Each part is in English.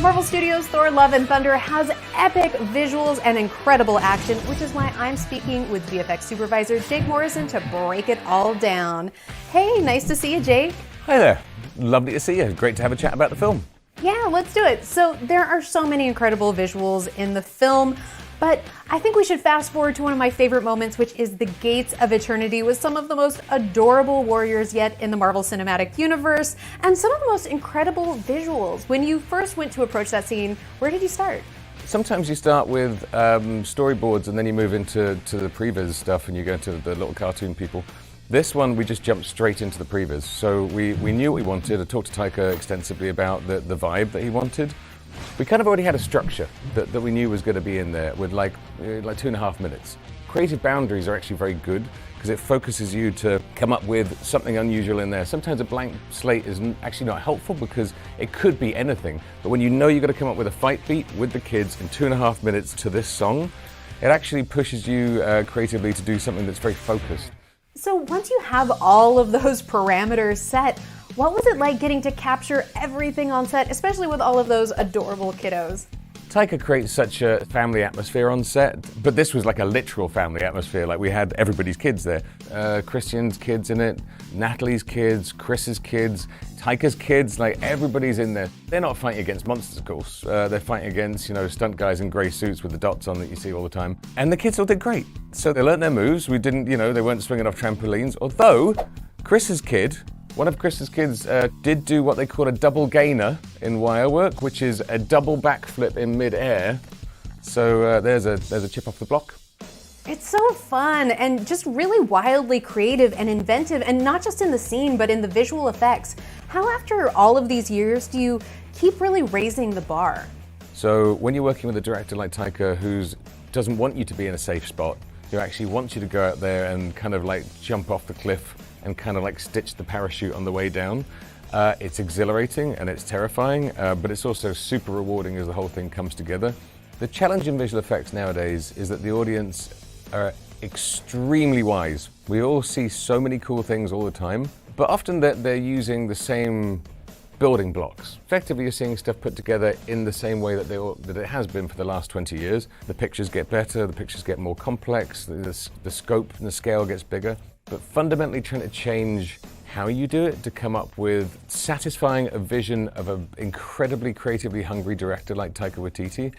Marvel Studios' Thor: Love and Thunder has epic visuals and incredible action, which is why I'm speaking with VFX supervisor Jake Morrison to break it all down. Hey, nice to see you, Jake. Hi there. Lovely to see you. Great to have a chat about the film. Yeah, let's do it. So there are so many incredible visuals in the film, but I think we should fast forward to one of my favorite moments, which is the Gates of Eternity with some of the most adorable warriors yet in the Marvel Cinematic Universe, and some of the most incredible visuals. When you first went to approach that scene, where did you start? Sometimes you start with storyboards and then you move into the previs stuff and you go into the little cartoon people. This one, we just jumped straight into the previs. So we knew what we wanted. I talked to Taika extensively about the vibe that he wanted. We kind of already had a structure that we knew was going to be in there with like 2.5 minutes. Creative boundaries are actually very good because it focuses you to come up with something unusual in there. Sometimes a blank slate is actually not helpful because it could be anything. But when you know you've got to come up with a fight beat with the kids in 2.5 minutes to this song, it actually pushes you creatively to do something that's very focused. So once you have all of those parameters set, what was it like getting to capture everything on set, especially with all of those adorable kiddos? Taika creates such a family atmosphere on set, but this was like a literal family atmosphere. Like we had everybody's kids there. Christian's kids in it, Natalie's kids, Chris's kids, Taika's kids, like everybody's in there. They're not fighting against monsters, of course. They're fighting against, stunt guys in grey suits with the dots on that you see all the time. And the kids all did great. So they learned their moves. We didn't, they weren't swinging off trampolines. Although Chris's kid, one of Chris's kids did do what they call a double gainer in wire work, which is a double backflip in mid-air. So there's a chip off the block. It's so fun and just really wildly creative and inventive, and not just in the scene, but in the visual effects. How, after all of these years, do you keep really raising the bar? So when you're working with a director like Taika who doesn't want you to be in a safe spot, who actually wants you to go out there and kind of like jump off the cliff and kind of like stitch the parachute on the way down. It's exhilarating and it's terrifying, but it's also super rewarding as the whole thing comes together. The challenge in visual effects nowadays is that the audience are extremely wise. We all see so many cool things all the time, but often they're using the same building blocks. Effectively, you're seeing stuff put together in the same way that it has been for the last 20 years. The pictures get better, the pictures get more complex, the scope and the scale gets bigger. But fundamentally trying to change how you do it to come up with satisfying a vision of an incredibly creatively hungry director like Taika Waititi,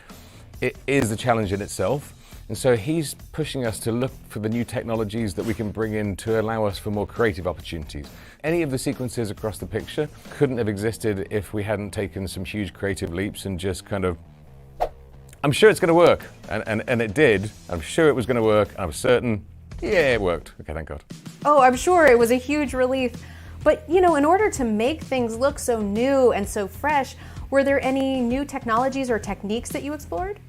it is a challenge in itself. And so he's pushing us to look for the new technologies that we can bring in to allow us for more creative opportunities. Any of the sequences across the picture couldn't have existed if we hadn't taken some huge creative leaps and just kind of, I'm sure it's going to work. And it did. I'm sure it was going to work. I was certain. Yeah, it worked. Okay, thank God. Oh, I'm sure it was a huge relief. But, in order to make things look so new and so fresh, were there any new technologies or techniques that you explored?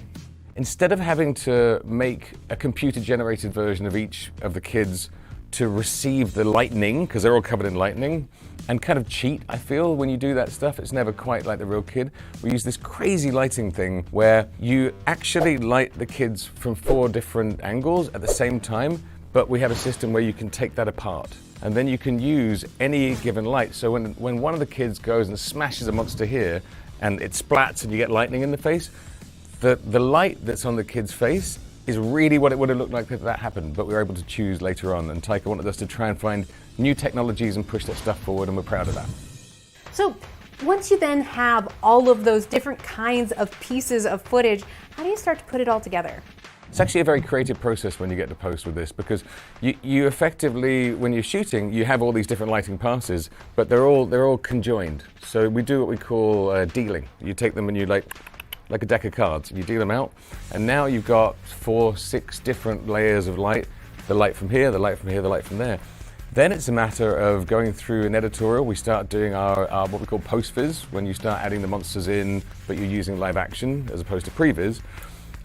Instead of having to make a computer-generated version of each of the kids to receive the lightning, because they're all covered in lightning, and kind of cheat, I feel, when you do that stuff. It's never quite like the real kid. We use this crazy lighting thing where you actually light the kids from 4 different angles at the same time, but we have a system where you can take that apart. And then you can use any given light. So when one of the kids goes and smashes a monster here, and it splats and you get lightning in the face, the light that's on the kid's face is really what it would have looked like if that happened, but we were able to choose later on. And Taika wanted us to try and find new technologies and push that stuff forward, and we're proud of that. So once you then have all of those different kinds of pieces of footage, how do you start to put it all together? It's actually a very creative process when you get to post with this, because you effectively, when you're shooting, you have all these different lighting passes, but they're all conjoined. So we do what we call dealing. You take them and you like a deck of cards, and you deal them out, and now you've got 4, 6 different layers of light. The light from here, the light from here, the light from there. Then it's a matter of going through an editorial. We start doing our what we call post-viz, when you start adding the monsters in, but you're using live action as opposed to pre-viz.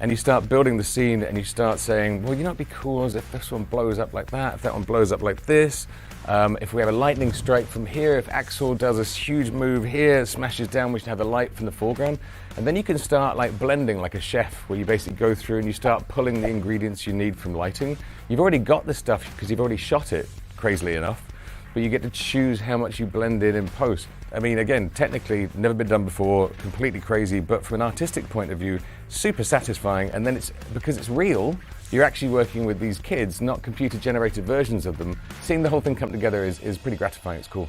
And you start building the scene and you start saying, well, it'd be cool as if this one blows up like that, if that one blows up like this. If we have a lightning strike from here, if Axel does this huge move here, smashes down, we should have the light from the foreground. And then you can start like blending like a chef, where you basically go through and you start pulling the ingredients you need from lighting. You've already got the stuff because you've already shot it, crazily enough. but you get to choose how much you blend in post. I mean, again, technically, never been done before, completely crazy, but from an artistic point of view, super satisfying. And then because it's real, you're actually working with these kids, not computer-generated versions of them. Seeing the whole thing come together is pretty gratifying. It's cool.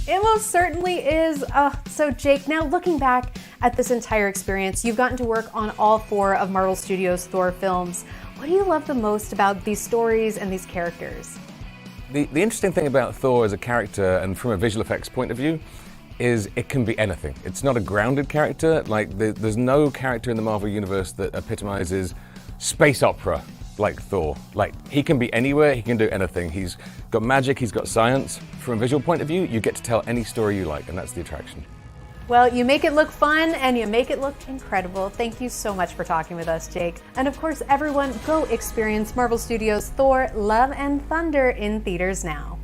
It most certainly is. So Jake, now looking back at this entire experience, you've gotten to work on all 4 of Marvel Studios' Thor films. What do you love the most about these stories and these characters? The interesting thing about Thor as a character, and from a visual effects point of view, is it can be anything. It's not a grounded character. Like there's no character in the Marvel Universe that epitomizes space opera like Thor. Like, he can be anywhere, he can do anything. He's got magic, he's got science. From a visual point of view, you get to tell any story you like, and that's the attraction. Well, you make it look fun and you make it look incredible. Thank you so much for talking with us, Jake. And of course, everyone, go experience Marvel Studios' Thor: Love and Thunder in theaters now.